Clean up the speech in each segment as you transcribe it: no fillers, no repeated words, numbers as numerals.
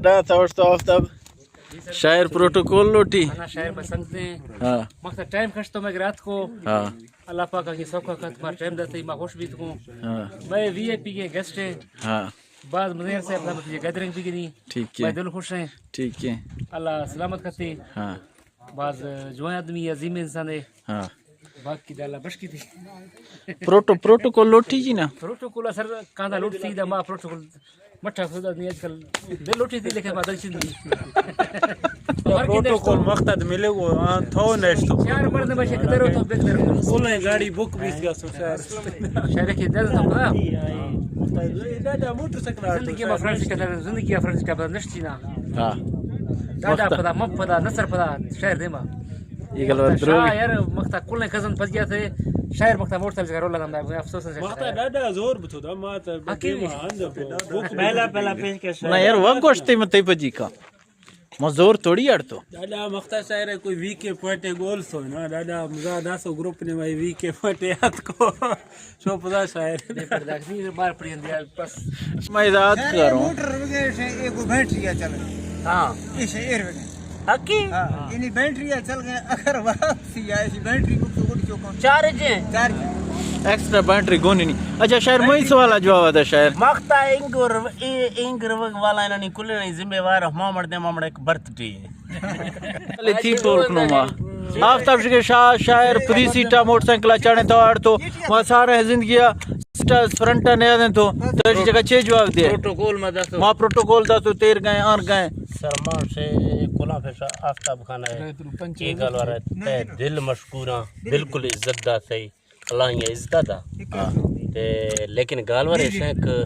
رات اور آفتاب شاعر پروٹوکول لوٹی شاعر پسند ہیں ہاں مقصد ٹائم خرچ میں رات کو ہاں اللہ پاک کی سوکھا کا تمہارا ٹائم دیتے میں خوش بھی ہوں ہاں میں وی آئی پی کے گیسٹ ہیں ہاں بعض مزیر سے اپنا گیدرنگ بھی گنی ٹھیک میں ہے دل خوش ہیں ٹھیک ہے اللہ سلامت کرتے ہاں بعض جو آدمی عظیم انسان ہے ہاں باقی دا اللہ بش کی تھی پروٹوکول لوٹی جی نا پروٹوکول اثر کاندھا لوٹ تھی دا ماں پروٹوکول مٹھا خدا نہیں آج کل دل لوٹی تھی لیکن مادر چندی پروٹوکول مقصد ملے وہ تھو نیشتو شہر مرد میں شکر ہو تو بہتر کولیں گاڑی بک بیس گا سو شہر شہر کی دل تو پڑا دادا موٹر سائیکل زندگی میں فرنس کا زندگی فرنس کا بدل نشتی نا ہاں دادا پدا مپ پدا نصر پدا شہر دیما یہ گل ور درو یار مقتا کل کزن پھس گیا تھے شہر مقتا موٹر سائیکل رول لگا میں افسوس سے مقتا دادا زور بتو دا مات پہلا پیش کے نا یار وہ گوشتے متے پجی کا مزور توڑی اڑ تو دادا مقتا شاعر کوئی وی کے پٹے گول سو نا دادا مزا داسو گروپ نے بھائی وی کے پٹے ہاتھ کو شو پدا شاعر نہیں بار پڑی اندیا بس میں یاد کروں موٹر وغیرہ سے ایک بیٹری چل ہاں اس ایئر وغیرہ حقی یعنی بیٹری چل گئے اگر واپسی آئے سی بیٹری کو اڑ چوکا چارج ہیں چارج ایکسٹرا بیٹری گونی نہیں اچھا شاعر میں سوال جواب دا شاعر مقتا انگر والا انہوں کل نہیں ذمہ وار مامڑ ایک برتھ ڈے لے تھی ٹولک نو ما آفتاب شکر شاعر پری سیٹا موٹر سائیکل چڑھنے تو اڑ تو وہ سارے زندگی فرنٹا نیا دیں تو اس جگہ چھ جواب دے پروٹوکول میں دسو ما پروٹوکول دا تو تیر گئے آن گئے سرمان سے کلا پیشا آفتاب خانہ ہے یہ گل وار ہے دل مشکوراں بالکل عزت دا سی اللہ یہ عزت دا لیکن گل وار ہے کہ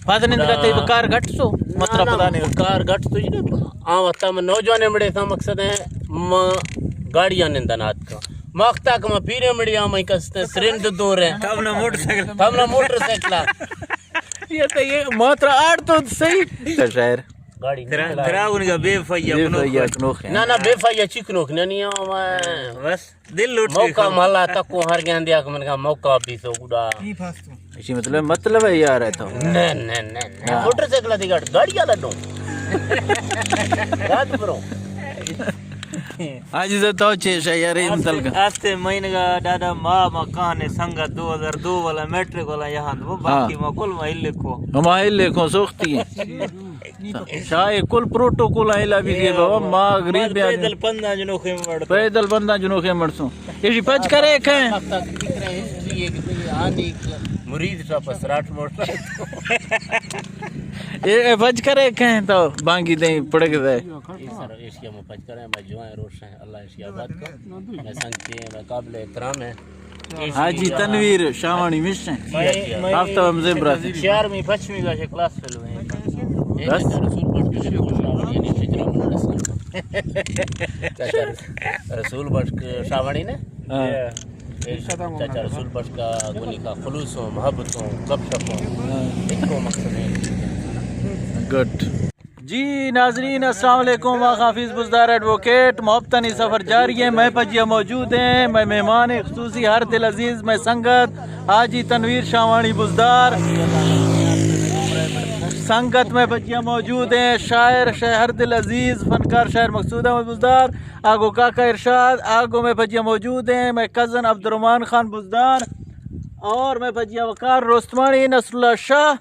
پتہ نہیں کہتے کار گھٹ سو مطلب پتہ نہیں کار گھٹ تو جی آ وقتا میں نوجوان مڑے تھا مقصد ہے گاڑیاں نندنات کا مقتا کہ میں پیرے مڑی میں کستے سرند دور ہے تمنا موٹر سائیکل یہ تو یہ ماترا آڑ تو صحیح شاعر گاڑی دراغن کا بے فیا نہ بے فائدہ چکنوک نہیں بس دل لوٹ موقع محلہ تک کو ہر گیا دیا کہ میں نے کہا موقع بھی سو گڑا اسی مطلب ہے یار ہے تو نہیں موٹر سائیکل دی گاڑی والا دوں رات برو آج تو چھ شاعر انتل کا آستے مہینے کا دادا ماں مکان سنگت 2002 والا میٹرک والا یہاں وہ باقی ما کل ما لکھو ہمائے لکھو سوختی ہے شاہ کل پروٹوکول آئیلا بھی دے بابا ماں غریب پیدل پندہ جنو خیم وڑ پیدل بندہ جنوں کے مرسوں یہ پچ کرے کہیں مرید کا پسراٹ موٹر یہ پچ کرے کہیں تو بانگی دیں پڑک دے سر ایشیا میں پچ کریں میں جوائیں روش ہیں اللہ ایشیا آباد کا میں سنگتی ہیں میں قابل احترام ہے حاجی تنویر شاوانی مش ہیں آفتاب مزیم براتی چارمی پچھمی کا کلاس فیلو ہیں بس رسول بخش شاوانی نے چاچا رسول بخش کا گنی کا خلوص ہوں محبت ہوں گپ شپ ہوں ایک کو مقصد ہے گڈ جی ناظرین السلام علیکم حافظ بزدار ایڈوکیٹ محبتانی سفر جاری ہے میں پجیا موجود ہیں میں مہمان خصوصی ہر دل عزیز میں سنگت حاجی تنویر شاوانی بزدار سنگت میں بچیاں موجود ہیں شاعر ہر دل عزیز فنکار شاعر مقصود احمد بزدار آگو کاکا ارشاد آگو میں بچیاں موجود ہیں میں کزن عبد الرحمان خان بزدار اور میں بچیاں وقار رستمانی نصر اللہ شاہ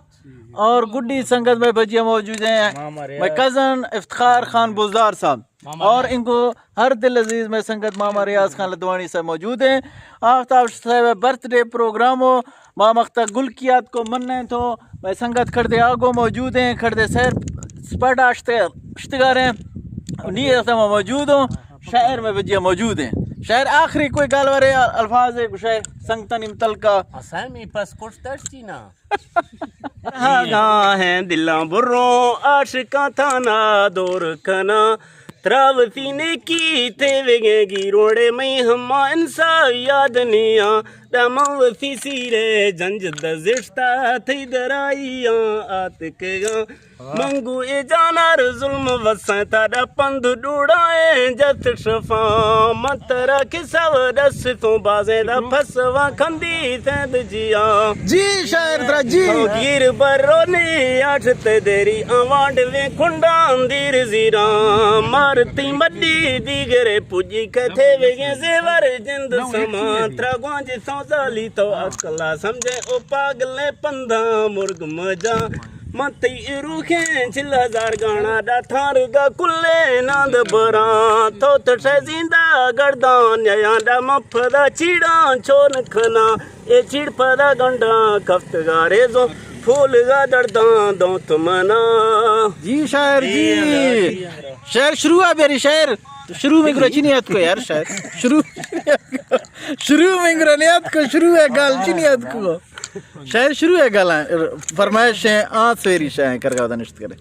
اور گڈی سنگت میں بچیاں موجود ہیں میں کزن افتخار خان بزدار صاحب اور ان کو ہر دل عزیز میں سنگت ماما ریاض خان لدوانی صاحب موجود ہیں آفتاب صاحب برتھ ڈے پروگراموں ماں مختہ گل کیات کو مننے تو میں سنگت کھڑتے آگو موجود ہیں کھڑتے سیر سپاٹا اشتگار ہیں نیت میں موجود ہوں شاعر میں بجیا موجود ہیں شاعر آخری کوئی گال ورے الفاظ ہے شاعر سنگتن امتل کا اسامی پاس کچھ ترچی نا ہاں ہیں دلاں بروں عاشقاں تھانا دور کنا تراو سینے کی تے وگے گی روڑے میں ہما انسا یاد نیا تمام وفی سیرے جنج دزشتہ تھی درائیاں آتکگاں منگو اے جانار ظلم وسائیں تارا پند ڈوڑائیں جت شفاں مترا کسا ورس تو بازیں دا پھسوا کھندی تیند جیاں جی شاعر ترا جی گیر برونی آٹھت دیری آوانڈ وے کھنڈان دیر زیران مارتی مڈی دیگرے پوجی کتھے وے زیور جند سمان ترا گوانج سوزالی تو اکلا سمجھے او پاگلے پندھا مرگ مجا متی روکھیں 6000 گانا دا تھار گا کلے ناند بران تو تشے زندہ گردان یہاں دا مفدا چیڑان چون کھنا اے چیڑ پدا گنڈا کفت گا ریزو پھول گا دردان دوں تمنا جی شاعر جی شاعر شروع ہے میری شاعر شروع میں گرو چینیات کو یار شاعر شروع میں گرو نیات کو شروع ہے گال چینیات کو شاعر شروع ہے گالا فرمائش ہے آنت سویری شاعر کر گا نشت کرے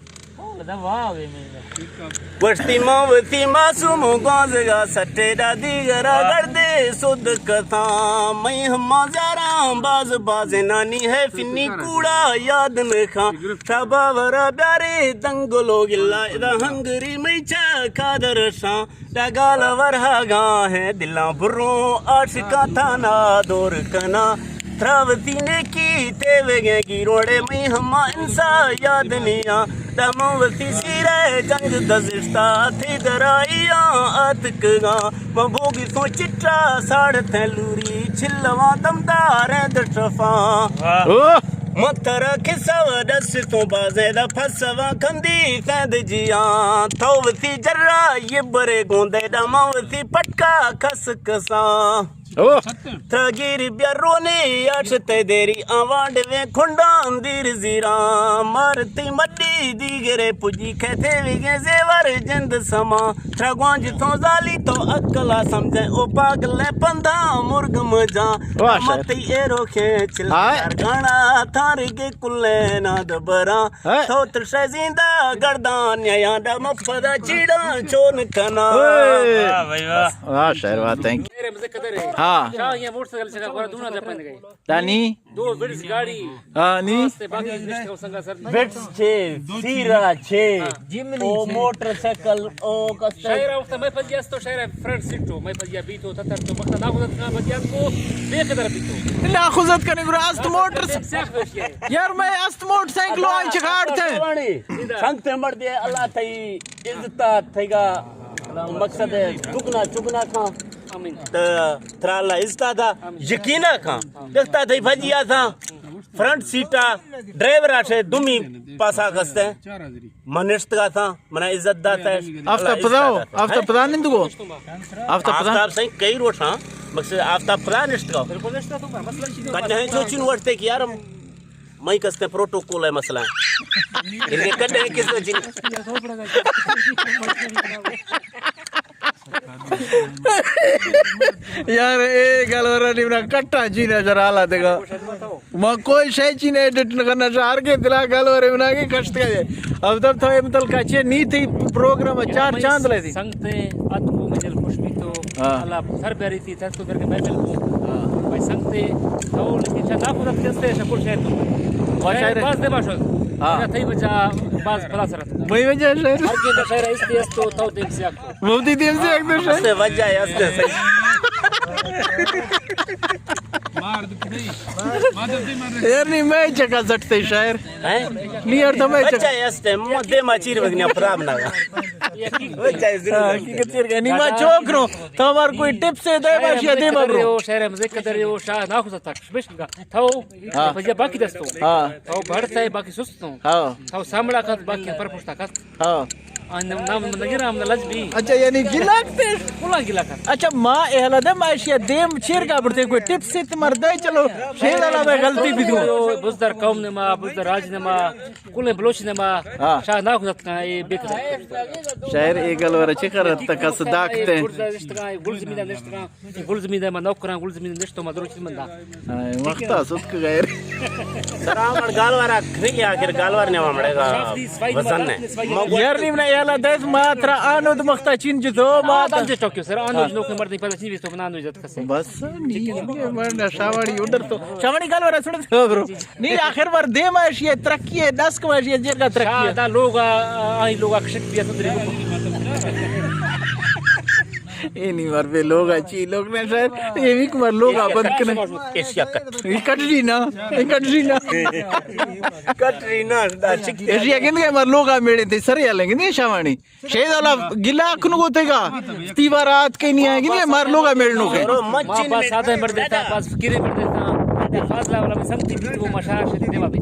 پشتی موتی معصوم گوانزگا سٹے دا دیگرہ گردے سود کتاں میں ہما زیران باز نانی ہے فنی کوڑا یاد نکھاں شابا ورہ بیارے دنگلو گلا ادھا ہنگری میں چاکا درشاں دا گالا ورہا گاں ہے دلاں بروں عاشقہ تھانا دور کنا تراوتی نے کی تیوے گے کی روڑے میں ہما انسا یاد نیا دموتی سیرے جنگ دزشتہ تھی درائیاں آتکگاں مبوگی تو چٹا ساڑھتے لوری چھلواں دمداریں دشفاں مترا کسا ودس تو بازے دا پھسوا کھندی فیند جیاں تووتی جرہ یہ برے گوندے دا موتی پٹکا کس کساں تراگیری بیارونی آٹھتے دیری آوانڈ وے کھنڈان دیر زیران مارتی مڈی دیگرے پجی کہتے وگے زیور جند سما تراگوانج تو زالی تو اکلا سمجھے او پاگلے پندھا مرگ مجاں متی اے روکھے چلکار گانا تھارگے کلے ناد بران تو ترشے زندہ گردان یہاں دا مفدہ چیڑان چون کنا واہ شاعر واہ تھینک ہاں یہ موٹر سائیکل سے گھر دونا دے پند گئی دانی دو بڑی گاڑی ہاں نی باقی رشتے کو سنگا سر بٹس چھے سیرا چھے او موٹر سائیکل او کسے شاعر وقت میں پجیاس تو شاعر فرنٹ سیٹو میں پجیا بیتو تتر تو وقت ناخذت کا پجیاس کو بے قدر بیتو ناخذت کرنے گرو است موٹر یار میں است موٹر سائیکل آن چکاڑتے سنگتے مر دے اللہ تھی عزتا تھی گا مقصد ہے چکنا کھاں ترا اللہ عزتا تھا یقینا کھاں دکھتا تھی بھجیا تھا فرنٹ سیٹا ڈرائیور آٹھے دومی پاسا کستے منشت کا تھا منہ عزت داتا ہے آفتاب پداؤ آفتاب پدا نہیں دو آفتاب سائیں کئی روٹ ہاں مقصد آفتاب پدا نشت کا کٹنے ہیں چوچین وٹتے کی یار میں کستے پروٹوکول ہے مسئلہ ہے انہیں کٹنے ہیں کس وجہ یار اے گلورا نیمنا کٹا چینے جرا آلا دے گا ماں کوئی شے چینے ایڈٹ نکرنا چاہر کے دلا گلورے منا کے کشت کا جائے اب تب تھا امتل کچھے نی تھی پروگرام چار چاند لے تھی سنگتے اتکو مجل خوش بھی تو اللہ سر بیاری تھی ترکو در کے محفل کو بھائی سنگتے تو لیکن چاہ ناخذت کستے شکر شہر تو شاعر باز دے باشد یا تھی بچا باز پلا سرت وہی وجہ شاعر ہر کے اندر شاعر اس دیس تو تاو دیم سے آکو مفتی دیم سے ایک دو شاعر اس سے وجہ ہے اس سے صحیح یار نہیں میں چکا زٹتے شاعر نہیں یار تو میں وجہ چکا ہے اس سے دے ما چیر وگنیا پراب نہ گا وجہ ہے ضرور حقیقت چیر گیا نہیں میں چوک رو تو ہمار کوئی ٹپ سے دے باشیا دے مبرو شاعر مزے قدر وہ شاہ ناخذت تک بش کا تھو بجا باقی دستو تھو بڑھتا ہے باقی سستو تھو سامڑا کا باقی پر پوچھتا کا نام نگرام لج بھی اچھا یعنی گلاکتے کلا گلا کا اچھا ماں اہلا دم عائشہ دیم چیر کا بڑھتے کوئی ٹپ سے تمہار دے چلو شہد اللہ میں غلطی بھی دوں بزدر قوم نے ما بزدر راج نے ما کل بلوچ نے ما شاہ ناخذت کا یہ بکر شاعر ایگل ور چکر تک صداقتے گل زمین نشتگا گل زمین ما نوکران گل زمین نشتو ما دروچ من دا وقتا صدق غیر سلام گالوارا کھری آخر گالوار نے مڑے گا وزن نے یار نہیں yala des matra anu de makta chinjito ما mata دانجه ټوکیو سره انو نو کومر دی پاتې وستو بنانو عزت کسه بس نہیں مرنا شاوڑی ادھر تو شاوڑی گل ورا سن تو برو نہیں آخر بار دے ماشی ترقی ہے 10 کماشی جیر کا ترقی ہے دا لوگا اي لوگا کشک بیا تدری اے نہیں مر پہ لوگ اچھی لوگ نے شاید یہ بھی کمر لوگ بند کرنے ایشیا کٹ یہ کٹرینا کٹرینا دا چک ایشیا کہندے کہ مر لوگ میڑے تے سریا لیں گے شاوانی شہید والا گلا کن کو تے گا تیوا رات کے نہیں آئے گی مر لوگ میڑنو کے ما پاس ساده مر دیتا پاس فکرے مر دیتا فاضلہ والا سمتی بھی وہ مشاعر شدی دیوا بھی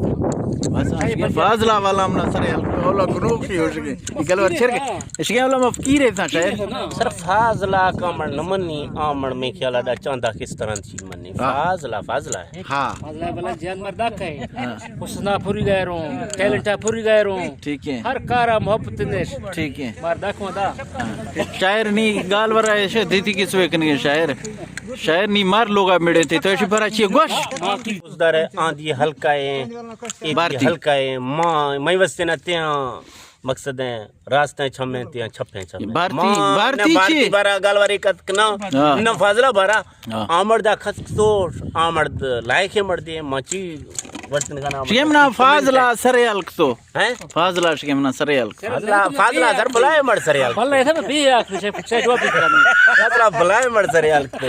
بس فاضلہ والا ہم نہ سریا اولا کنو کی ہو سکے گل ور چھر کے اشیا والا مفکیر ہے تھا شاید سر فاضلہ کامڑ نمنی آمڑ میں خیال دا چاندا کس طرح چیز منی فاضلہ ہے ہاں فاضلہ والا جان مردا کہے حسنا پوری گئے رو ٹیلنٹا پوری گئے رو ٹھیک ہے ہر کارا محبت نش ٹھیک ہے مردا کو دا شاعر نہیں گال ورا ایسے دیتی کس وے کنی شاعر نہیں مار لوگا میڑے تھے تو ایسی بھرا چیئے گوش اسدار آندھی ہلکا ہے بارتی ہلکا ہے ماں وستے نہ تیاں مقصد ہے راستیں چھمیں تیاں چھپیں چھمیں بارتی بارا گالواری کتنا نہ فاضلہ بارا آمرد خستوش آمرد لائق مرد مچی ورتن کا نام شکمنا فاضلہ سرے الک تو فاضلہ شکمنا سرے الک فاضلہ سر بلائے مر سرے الک والله يا ثمن بيه اخر شيء شيء بي كلامي فاضلہ بلائے مر سرے الک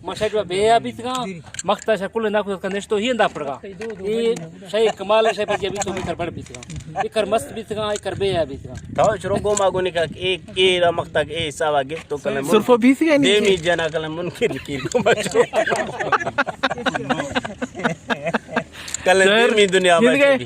ما شيء بيه بيتغا مقتا شكل ناكو كنشتو هي ندا پڑگا یہ شيء کمال شيء بي بي تو بھی کر پڑ بيتغا یہ کر مست بيتغا یہ کر بيه بيتغا تو شروع گو ما گونی کا ایک اے مقتا اے ساوا گفت تو کلم صرف بیس گئے نہیں دیمی جنا کلم منکر کی کو بچو کلم دیمی دنیا میں